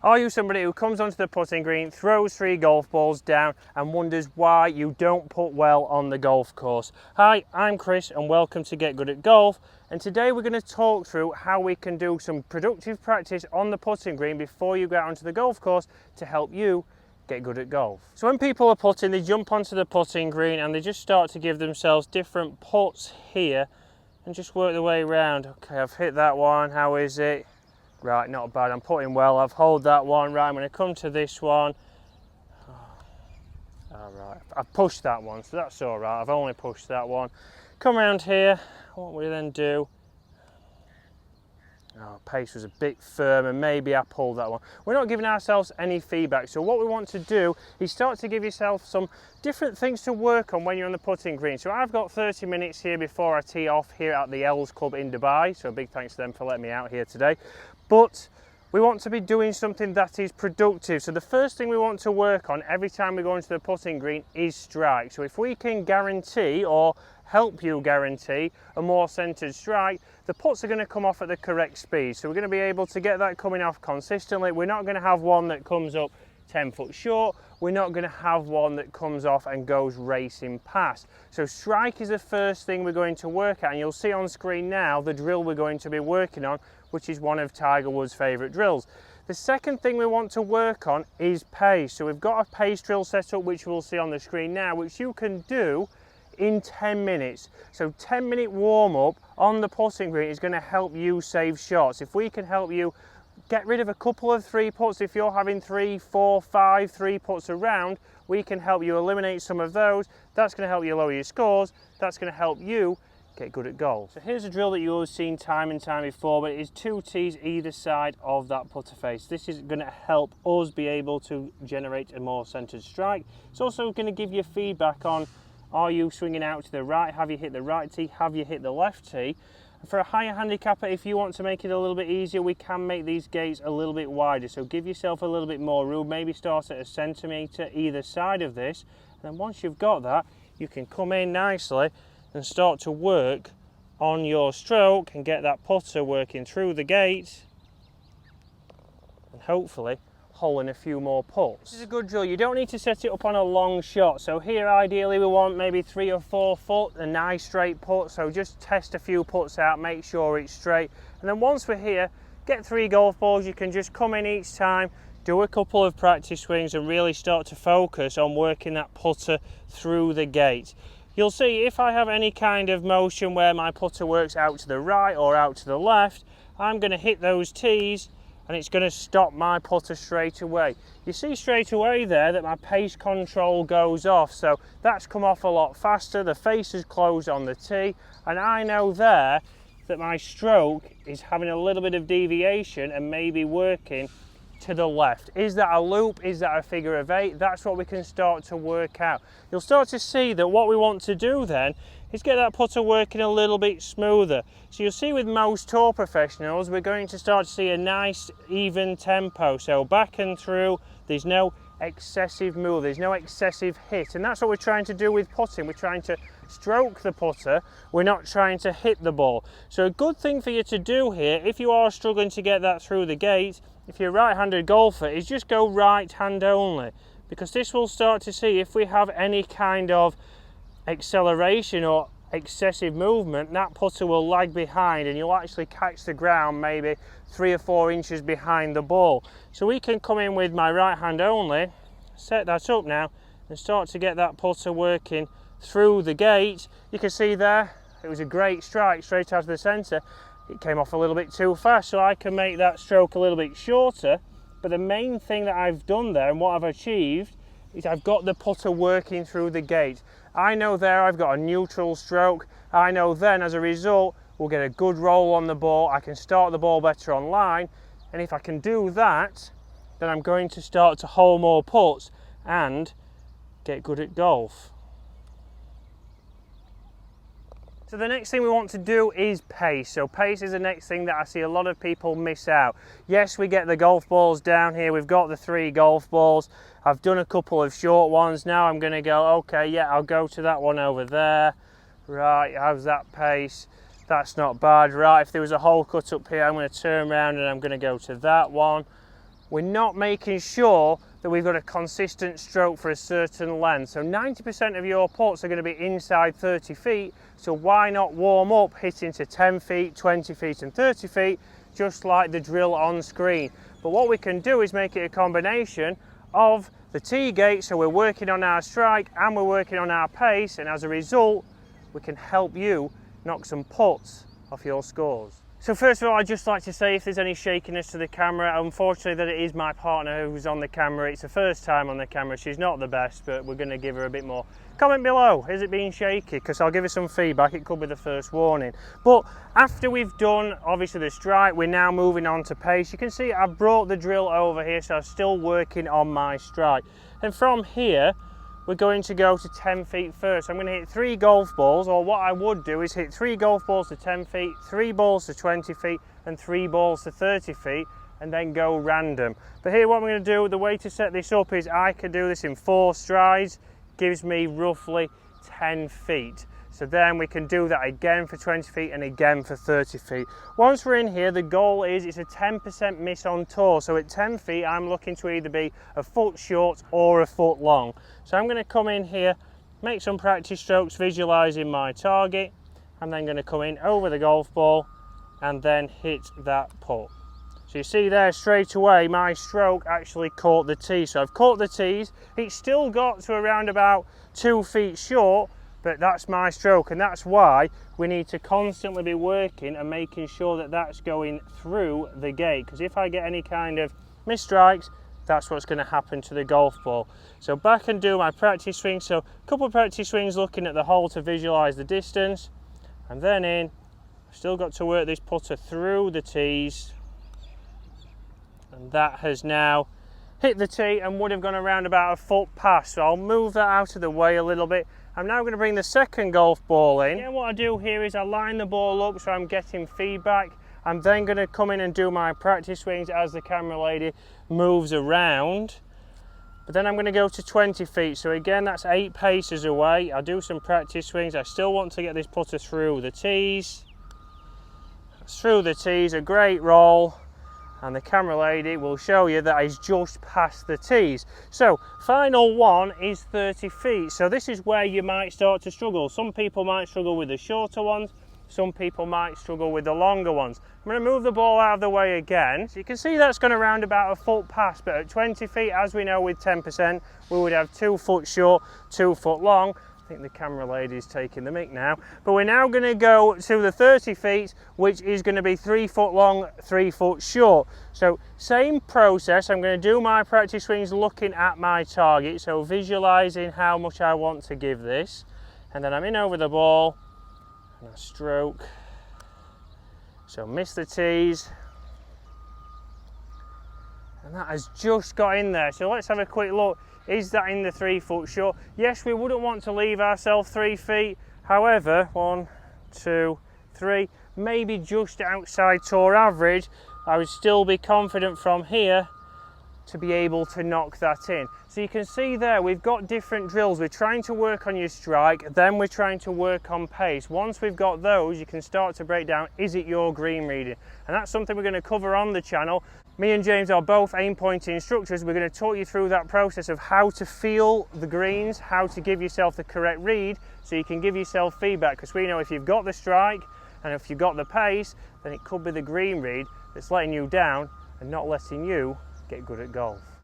Are you somebody who comes onto the putting green, throws 3 golf balls down and wonders why you don't putt well on the golf course? Hi, I'm Chris and welcome to Get Good at Golf, and today we're going to talk through how we can do some productive practice on the putting green before you get onto the golf course to help you get good at golf. So when people are putting, they jump onto the putting green and they just start to give themselves different putts here and just work their way around. Okay, I've hit that one, how is it? Right, not bad, I'm putting well, I've holed that one, right, I'm going to come to this one. Alright, I've pushed that one, so that's alright, I've only pushed that one. Come around here, what we then do, pace was a bit firm and maybe I pulled that one. We're not giving ourselves any feedback, so what we want to do is start to give yourself some different things to work on when you're on the putting green. So I've got 30 minutes here before I tee off here at the Els Club in Dubai, so a big thanks to them for letting me out here today. But we want to be doing something that is productive. So the first thing we want to work on every time we go into the putting green is strike. So if we can guarantee or help you guarantee a more centered strike, the putts are going to come off at the correct speed. So we're going to be able to get that coming off consistently. We're not going to have one that comes up 10 foot short. We're not going to have one that comes off and goes racing past. So strike is the first thing we're going to work at, and you'll see on screen now the drill we're going to be working on, which is one of Tiger Woods' favourite drills. The second thing we want to work on is pace. So we've got a pace drill set up, which we'll see on the screen now, which you can do in 10 minutes. So 10-minute warm-up on the putting green is going to help you save shots. If we can help you get rid of a couple of 3 putts, if you're having 3, 4, 5 3 putts around, we can help you eliminate some of those. That's going to help you lower your scores. That's going to help you get good at golf. So here's a drill that you've seen time and time before, but it is 2 tees either side of that putter face. This is going to help us be able to generate a more centered strike. It's also going to give you feedback on, are you swinging out to the right? Have you hit the right tee? Have you hit the left tee? For a higher handicapper, if you want to make it a little bit easier, we can make these gates a little bit wider. So give yourself a little bit more room, maybe start at 1 centimetre either side of this. And then once you've got that, you can come in nicely and start to work on your stroke and get that putter working through the gate and hopefully hole in a few more putts. This is a good drill. You don't need to set it up on a long shot. So here ideally we want maybe 3 or 4 foot, a nice straight putt. So just test a few putts out, make sure it's straight. And then once we're here, get 3 golf balls. You can just come in each time, do a couple of practice swings and really start to focus on working that putter through the gate. You'll see if I have any kind of motion where my putter works out to the right or out to the left, I'm going to hit those tees and it's going to stop my putter straight away. You see straight away there that my pace control goes off, so that's come off a lot faster, the face is closed on the tee, and I know there that my stroke is having a little bit of deviation and maybe working to the left. Is that a loop? Is that a figure of 8? That's what we can start to work out. You'll start to see that what we want to do then is get that putter working a little bit smoother. So you'll see with most tour professionals, we're going to start to see a nice even tempo. So back and through, there's no excessive move, there's no excessive hit. And that's what we're trying to do with putting. We're trying to stroke the putter, we're not trying to hit the ball. So a good thing for you to do here, if you are struggling to get that through the gate, if you're a right-handed golfer, is just go right hand only. Because this will start to see if we have any kind of acceleration or excessive movement, that putter will lag behind and you'll actually catch the ground maybe 3 or 4 inches behind the ball. So we can come in with my right hand only, set that up now and start to get that putter working through the gate. You can see there, it was a great strike straight out of the centre. It came off a little bit too fast, so I can make that stroke a little bit shorter. But the main thing that I've done there and what I've achieved is I've got the putter working through the gate. I know there I've got a neutral stroke. I know then as a result we'll get a good roll on the ball. I can start the ball better on line, and if I can do that, then I'm going to start to hole more putts and get good at golf. So the next thing we want to do is pace. So pace is the next thing that I see a lot of people miss out. Yes, we get the golf balls down here. We've got the 3 golf balls. I've done a couple of short ones. Now I'm going to go, okay, yeah, I'll go to that one over there. Right, how's that pace? That's not bad. Right, if there was a hole cut up here, I'm going to turn around and I'm going to go to that one. we're not making sure that we've got a consistent stroke for a certain length. So 90% of your putts are going to be inside 30 feet, so why not warm up hitting to 10 feet, 20 feet and 30 feet, just like the drill on screen. But what we can do is make it a combination of the tee gate, so we're working on our strike and we're working on our pace, and as a result we can help you knock some putts off your scores. So first of all, I'd just like to say if there's any shakiness to the camera, unfortunately that it is my partner who's on the camera. It's the first time on the camera. She's not the best, but we're going to give her a bit more. Comment below, is it being shaky? Because I'll give her some feedback. It could be the first warning. But after we've done obviously the strike, we're now moving on to pace. You can see I've brought the drill over here, so I'm still working on my strike. And from here, we're going to go to 10 feet first. I'm going to hit 3 golf balls, or what I would do is hit 3 golf balls to 10 feet, 3 balls to 20 feet, and 3 balls to 30 feet, and then go random. But here what I'm going to do, the way to set this up is I can do this in 4 strides, gives me roughly 10 feet. So then we can do that again for 20 feet and again for 30 feet. Once we're in here, the goal is it's a 10% miss on tour. So at 10 feet, I'm looking to either be a foot short or a foot long. So I'm going to come in here, make some practice strokes, visualizing my target. I'm then going to come in over the golf ball and then hit that putt. So you see there straight away, my stroke actually caught the tee. So I've caught the tees. It's still got to around about 2 feet short, but that's my stroke, and that's why we need to constantly be working and making sure that that's going through the gate, because if I get any kind of missed strikes, that's what's going to happen to the golf ball. So back and do my practice swing. So a couple of practice swings looking at the hole to visualize the distance, and then in. I've still got to work this putter through the tees, and that has now hit the tee and would have gone around about a foot past. So I'll move that out of the way a little bit. I'm now going to bring the second golf ball in. And what I do here is I line the ball up so I'm getting feedback. I'm then going to come in and do my practice swings as the camera lady moves around. But then I'm going to go to 20 feet. So again, that's 8 paces away. I'll do some practice swings. I still want to get this putter through the tees. Through the tees, a great roll. And the camera lady will show you that he's just past the tees. So final one is 30 feet. So this is where you might start to struggle. Some people might struggle with the shorter ones. Some people might struggle with the longer ones. I'm going to move the ball out of the way again. So you can see that's going around about a foot past, but at 20 feet, as we know with 10%, we would have 2 foot short, 2 foot long. I think the camera lady is taking the mic now, but we're now going to go to the 30 feet, which is going to be 3 foot long, 3 foot short. So same process. I'm going to do my practice swings looking at my target, so visualizing how much I want to give this, and then I'm in over the ball and a stroke. So miss the tees, and that has just got in there. So let's have a quick look. Is that in the 3 foot short? Yes, we wouldn't want to leave ourselves 3 feet. However, 1, 2, 3, maybe just outside tour average, I would still be confident from here to be able to knock that in. So you can see there, we've got different drills. We're trying to work on your strike, then we're trying to work on pace. Once we've got those, you can start to break down, is it your green reading? And that's something we're going to cover on the channel. Me and James are both aim pointing instructors. We're going to talk you through that process of how to feel the greens, how to give yourself the correct read so you can give yourself feedback, because we know if you've got the strike and if you've got the pace, then it could be the green read that's letting you down and not letting you get good at golf.